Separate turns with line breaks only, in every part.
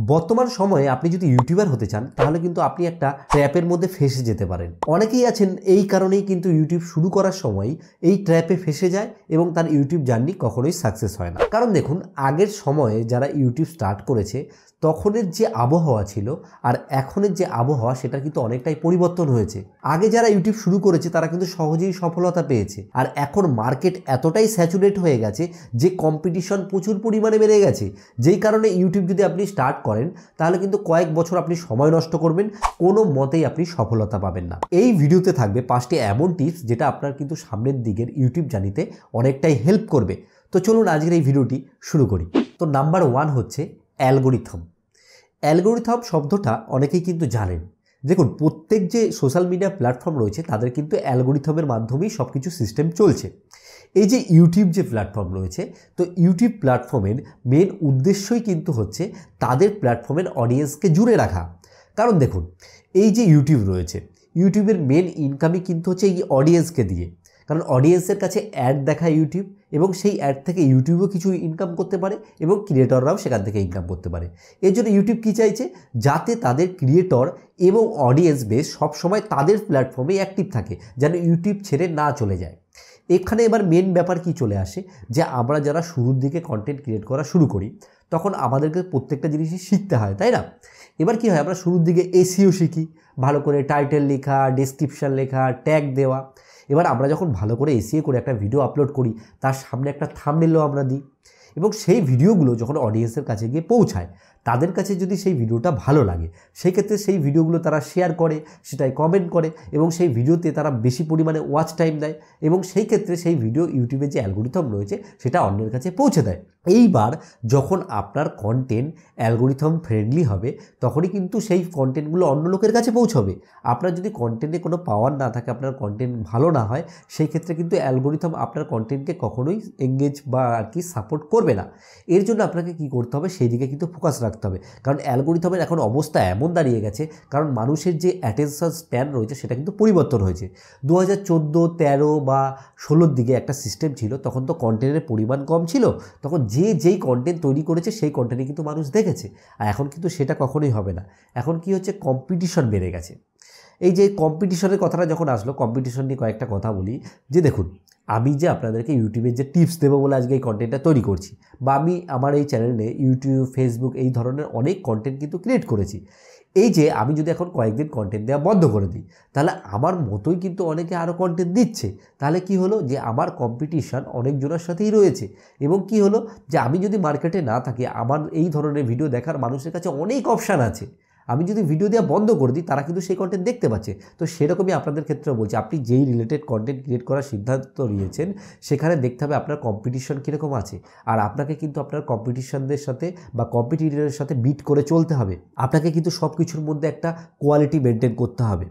বর্তমান সময়ে আপনি যদি ইউটিউবার হতে চান তাহলে কিন্তু আপনি একটা ট্র্যাপের মধ্যে ফেসে যেতে পারেন। অনেকেই আছেন এই কারণেই কিন্তু ইউটিউব শুরু করার সময় এই ট্র্যাপে ফেসে যায় এবং তার ইউটিউব জার্নি কখনোই সাকসেস হয় না। কারণ দেখুন, আগের সময়ে যারা ইউটিউব স্টার্ট করেছে তখনের যে আবহাওয়া ছিল আর এখনের যে আবহাওয়া সেটা কিন্তু অনেকটাই পরিবর্তন হয়েছে। আগে যারা ইউটিউব শুরু করেছে তারা কিন্তু সহজেই সফলতা পেয়েছে, আর এখন মার্কেট এতটাই স্যাচুরেট হয়ে গেছে যে কম্পিটিশন প্রচুর পরিমাণে বেড়ে গেছে, যেই কারণে ইউটিউব যদি আপনি স্টার্ট করেন তাহলে কিন্তু কয়েক বছর আপনি সময় নষ্ট করবেন, কোনো মতেই আপনি সফলতা পাবেন না। এই ভিডিওতে থাকবে 5টি এমন টিপস যেটা আপনার কিন্তু সামনের দিকের ইউটিউব জার্নিতে অনেকটাই হেল্প করবে। তো চলুন আজকের এই ভিডিওটি শুরু করি। তো নাম্বার 1 হচ্ছে অ্যালগোরিথম। অ্যালগোরিথম শব্দটা অনেকেই কিন্তু জানেন। দেখুন, প্রত্যেক যে সোশ্যাল মিডিয়া প্ল্যাটফর্ম রয়েছে তাদের কিন্তু অ্যালগোরিথমের মাধ্যমেই সব কিছু সিস্টেম চলছে। এই যে ইউটিউব যে প্ল্যাটফর্ম রয়েছে, তো ইউটিউব প্ল্যাটফর্মের মেন উদ্দেশ্যই কিন্তু হচ্ছে তাদের প্ল্যাটফর্মের অডিয়েন্সকে জুড়ে রাখা। কারণ দেখুন, এই যে ইউটিউব রয়েছে, ইউটিউবের মেন ইনকামই কিন্তু হচ্ছে এই অডিয়েন্সকে দিয়ে। কারণ অডিয়েন্সের কাছে অ্যাড দেখায় ইউটিউব, এবং সেই অ্যাড থেকে ইউটিউবও কিছু ইনকাম করতে পারে এবং ক্রিয়েটররাও সেখান থেকে ইনকাম করতে পারে। এর জন্য ইউটিউব কী চাইছে, যাতে তাদের ক্রিয়েটর এবং অডিয়েন্স বেস সবসময় তাদের প্ল্যাটফর্মে অ্যাক্টিভ থাকে, যেন ইউটিউব ছেড়ে না চলে যায়। এখানে এবার মেন ব্যাপার কি চলে আসে, যে আমরা যারা শুরুর দিকে কন্টেন্ট ক্রিয়েট করা শুরু করি তখন আমাদেরকে প্রত্যেকটা জিনিসই শিখতে হয়, তাই না? এবার কি হয়, আমরা শুরুর দিকে এসইও শিখি, ভালো করে টাইটেল লেখা, ডেসক্রিপশান লেখা, ট্যাগ দেওয়া। এবার আমরা যখন ভালো করে এসইও করে একটা ভিডিও আপলোড করি, তার সামনে একটা থাম্বনেলও আমরা দিই, এবং সেই ভিডিওগুলো যখন অডিয়েন্সের কাছে গিয়ে পৌঁছায়, তাদের কাছে যদি সেই ভিডিওটা ভালো লাগে, সেই ক্ষেত্রে সেই ভিডিওগুলো তারা শেয়ার করে, সেটাই কমেন্ট করে, এবং সেই ভিডিওতে তারা বেশি পরিমাণে ওয়াচ টাইম দেয়, এবং সেই ক্ষেত্রে সেই ভিডিও ইউটিউবের যে অ্যালগোরিথম রয়েছে সেটা অন্যের কাছে পৌঁছে দেয়। এইবার যখন আপনার কন্টেন্ট অ্যালগোরিথম ফ্রেন্ডলি হবে, তখনই কিন্তু সেই কন্টেন্টগুলো অন্য লোকের কাছে পৌঁছবে। আপনার যদি কন্টেন্টে কোনো পাওয়ার না থাকে, আপনার কন্টেন্ট ভালো না হয়, সেই ক্ষেত্রে কিন্তু অ্যালগোরিথম আপনার কন্টেন্টকে কখনোই এঙ্গেজ বা আর কি সাপোর্ট করবে না। এর জন্য আপনাকে কি করতে হবে, সেই দিকে কিন্তু ফোকাস রাখতে হবে। কারণ অ্যালগোরিথমের এখন অবস্থা এমন দাঁড়িয়ে গেছে, কারণ মানুষের যে অ্যাটেনশন স্প্যান রয়েছে সেটা কিন্তু পরিবর্তন হয়েছে। 2014, 13 বা 16-র দিকে একটা সিস্টেম ছিল, তখন তো কন্টেন্টের পরিমাণ কম ছিল, তখন যেই কন্টেন্ট তৈরি করেছে সেই কন্টেন্টই কিন্তু মানুষ দেখেছে। আর এখন কিন্তু সেটা কখনোই হবে না। এখন কি হচ্ছে, কম্পিটিশন বেড়ে গেছে। এই যে কম্পিটিশনের কথাটা যখন আসলো, কম্পিটিশন নিয়ে কয়েকটা কথা বলি। যে দেখুন, আমি যে আপনাদেরকে ইউটিউবের যে টিপস দেবো বলে আজকে এই কন্টেন্টটা তৈরি করছি, বা আমি আমার এই চ্যানেলে ইউটিউব, ফেসবুক এই ধরনের অনেক কন্টেন্ট কিন্তু ক্রিয়েট করেছি। এই যে আমি যদি এখন কয়েকদিন কন্টেন্ট দেওয়া বন্ধ করে দিই, তাহলে আমার মতোই কিন্তু অনেকে আরও কন্টেন্ট দিচ্ছে। তাহলে কি হলো, যে আমার কম্পিটিশান অনেকজনের সাথেই রয়েছে। এবং কি হলো, যে আমি যদি মার্কেটে না থাকি, আমার এই ধরনের ভিডিও দেখার মানুষের কাছে অনেক অপশান আছে। আমি যদি ভিডিও দেওয়া বন্ধ করে দিই, তারা কিন্তু সেই কন্টেন্ট দেখতে পাচ্ছে। তো সেরকমই আপনাদের ক্ষেত্রেও বলছি, আপনি যেই রিলেটেড কন্টেন্ট ক্রিয়েট করার সিদ্ধান্ত নিয়েছেন, সেখানে দেখতে হবে আপনার কম্পিটিশন কীরকম আছে। আর আপনাকে কিন্তু আপনার কম্পিটিশনদের সাথে বা কম্পিটিটরের সাথে বিট করে চলতে হবে। আপনাকে কিন্তু সব কিছুর মধ্যে একটা কোয়ালিটি মেনটেন করতে হবে।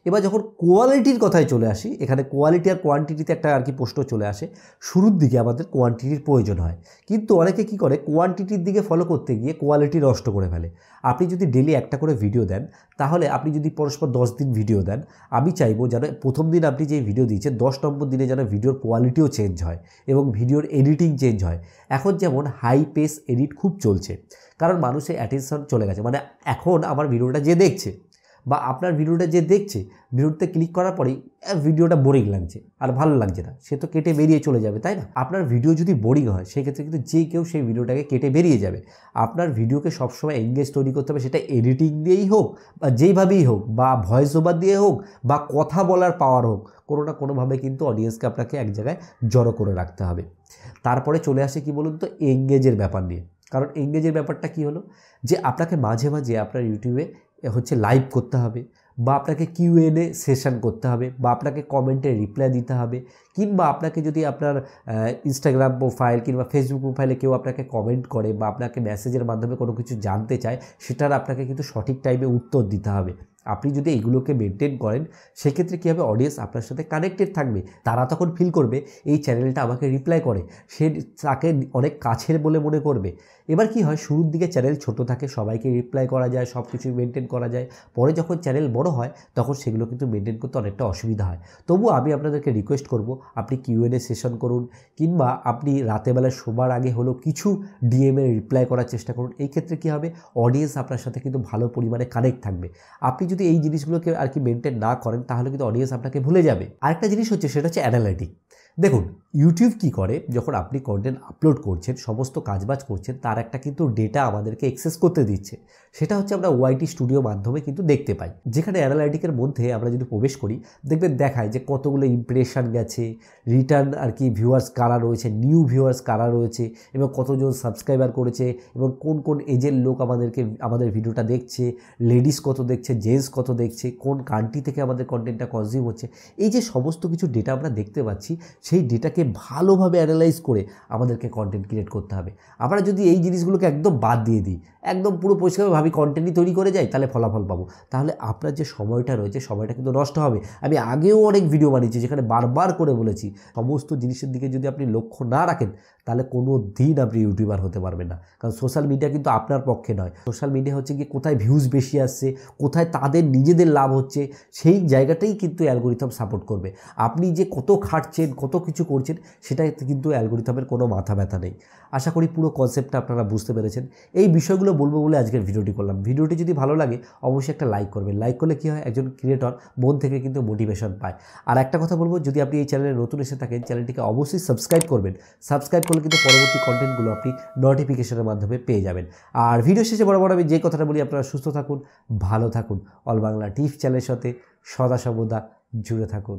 এবার যখন কোয়ালিটির কথায় চলে আসি, এখানে কোয়ালিটি আর কোয়ান্টিটিতে একটা আর কি প্রশ্ন চলে আসে। শুরুর দিকে আমাদের কোয়ান্টিটির প্রয়োজন হয়, কিন্তু অনেকে কি করে, কোয়ান্টিটির দিকে ফলো করতে গিয়ে কোয়ালিটি নষ্ট করে ফেলে। আপনি যদি ডেলি একটা করে ভিডিও দেন, তাহলে আপনি যদি পরস্পর 10 দিন ভিডিও দেন, আমি চাইবো যেন প্রথম দিন আপনি যে ভিডিও দিয়েছেন 10 নম্বর দিনে যেন ভিডিওর কোয়ালিটিও চেঞ্জ হয় এবং ভিডিওর এডিটিং চেঞ্জ হয়। এখন যেমন হাই পেস এডিট খুব চলছে, কারণ মানুষের অ্যাটেনশন চলে গেছে। মানে এখন আমার ভিডিওটা যে দেখছে বা আপনার ভিডিওটা যে দেখছে, ভিডিওতে ক্লিক করার পরেই ভিডিওটা বোরিং লাগছে আর ভালো লাগছে না, সে তো কেটে বেরিয়ে চলে যাবে, তাই না? আপনার ভিডিও যদি বোরিং হয়, সেক্ষেত্রে কিন্তু যে কেউ সেই ভিডিওটাকে কেটে বেরিয়ে যাবে। আপনার ভিডিওকে সবসময় এঙ্গেজ তৈরি করতে হবে, সেটা এডিটিং দিয়েই হোক বা যেইভাবেই হোক, বা ভয়েস ওভার দিয়ে হোক, বা কথা বলার পাওয়ার হোক, কোনো না কোনোভাবে কিন্তু অডিয়েন্সকে আপনাকে এক জায়গায় জড়ো করে রাখতে হবে। তারপরে চলে আসে কি বলুন তো, এঙ্গেজের ব্যাপার নিয়ে। কারণ এঙ্গেজের ব্যাপারটা কি হলো, যে আপনাকে মাঝে মাঝে আপনার ইউটিউবে হচ্ছে লাইভ করতে হবে, বা আপনাকে কিউএনএ সেশন করতে হবে, বা আপনাকে কমেন্টে রিপ্লাই দিতে হবে, কিংবা আপনাকে যদি আপনার ইনস্টাগ্রাম প্রোফাইল কিংবা ফেসবুক প্রোফাইলে কেউ আপনাকে কমেন্ট করে বা আপনাকে মেসেজের মাধ্যমে কোনো কিছু জানতে চায়, সেটার আপনাকে কিন্তু সঠিক টাইমে উত্তর দিতে হবে। আপনি যদি এইগুলোকে মেনটেন করেন সেক্ষেত্রে কী হবে, অডিয়েন্স আপনার সাথে কানেক্টেড থাকবে। তারা তখন ফিল করবে এই চ্যানেলটা আমাকে রিপ্লাই করে, সে তাকে অনেক কাছের বলে মনে করবে। এবার কি হয়, শুরুর দিকে চ্যানেল ছোট থাকে, সবাইকে রিপ্লাই করা যায়, সব কিছু মেনটেন করা যায়। পরে যখন চ্যানেল বড় হয় তখন সেগুলো কিন্তু মেনটেন করতে অনেকটা অসুবিধা হয়। তবুও আমি আপনাদেরকে রিকোয়েস্ট করব, আপনি কিউএনএ সেশন করুন, কিংবা আপনি রাতেবেলা শোবার আগে হলেও কিছু ডিএমএ রিপ্লাই করার চেষ্টা করুন। এই ক্ষেত্রে কী হবে, অডিয়েন্স আপনার সাথে কিন্তু ভালো পরিমাণে কানেক্ট থাকবে। আপনি যদি এই জিনিসগুলোকে আর কি মেনটেন না করেন তাহলে কিন্তু অডিয়েন্স আপনাকে ভুলে যাবে। আরেকটা জিনিস হচ্ছে, সেটা হচ্ছে অ্যানালাইটিক। দেখুন ইউটিউব কি করে, যখন আপনি কন্টেন্ট আপলোড করছেন, সমস্ত কাজবাজ করছেন, তার একটা কিন্তু ডেটা আমাদেরকে অ্যাক্সেস করতে দিচ্ছে। সেটা হচ্ছে আমরা ওয়াইটি স্টুডিও মাধ্যমে কিন্তু দেখতে পাই, যেখানে অ্যানালাইটিকের মধ্যে আমরা যদি প্রবেশ করি দেখবেন দেখায় যে কতগুলো ইমপ্রেশন গেছে, রিটার্ন আর কি ভিউয়ার্স কারা রয়েছে, নিউ ভিউয়ার্স কারা রয়েছে, এবং কতজন সাবস্ক্রাইবার করেছে, এবং কোন কোন এজের লোক আমাদের ভিডিওটা দেখছে, লেডিস কত দেখছে, জেন্টস কত দেখছে, কোন কান্ট্রি থেকে আমাদের কন্টেন্টটা কনজিউম হচ্ছে। এই যে সমস্ত কিছু ডেটা আমরা দেখতে পাচ্ছি, সেই ডেটাকে ভালোভাবে অ্যানালাইজ করে আমাদেরকে কন্টেন্ট ক্রিয়েট করতে হবে। আমরা যদি এই জিনিসগুলোকে একদম বাদ দিয়ে দিই, একদম পুরো পরিষ্কারভাবে ভাবি কন্টেন্টই তৈরি করে যাই, তাহলে ফলাফল পাবো। তাহলে আপনার যে সময়টা রয়েছে, সময়টা কিন্তু নষ্ট হবে। আমি আগেও অনেক ভিডিও বানিয়েছি যেখানে বারবার করে বলেছি, সমস্ত জিনিসের দিকে যদি আপনি লক্ষ্য না রাখেন তাহলে কোনো দিন আপনি ইউটিউবার হতে পারবেন না। কারণ সোশ্যাল মিডিয়া কিন্তু আপনার পক্ষে নয়। সোশ্যাল মিডিয়া হচ্ছে কি, কোথায় ভিউজ বেশি আসছে, কোথায় তাদের নিজেদের লাভ হচ্ছে, সেই জায়গাটাই কিন্তু অ্যালগোরিথম সাপোর্ট করবে। আপনি যে কত খাটছেন, কত কিছু করছেন, সেটা কিন্তু অ্যালগোরিথমের কোনো মাথা ব্যথা নেই। আশা করি পুরো কনসেপ্টটা আপনারা বুঝতে পেরেছেন। এই বিষয়গুলো বলবো বলে আজকের ভিডিওটি করলাম। ভিডিওটি যদি ভালো লাগে অবশ্যই একটা লাইক করবেন। লাইক করলে কী হয়, একজন ক্রিয়েটর মন থেকে কিন্তু মোটিভেশন পায়। আর একটা কথা বলবো, যদি আপনি এই চ্যানেলে নতুন এসে থাকেন, চ্যানেলটিকে অবশ্যই সাবস্ক্রাইব করবেন। সাবস্ক্রাইব করলে কিন্তু পরবর্তী কন্টেন্টগুলো আপনি নোটিফিকেশনের মাধ্যমে পেয়ে যাবেন। আর ভিডিও শেষে বরাবর আমি যে কথাটা বলি, আপনারা সুস্থ থাকুন, ভালো থাকুন, অল বাংলা টিপস চ্যানেলের সাথে সদা সর্বদা জুড়ে থাকুন।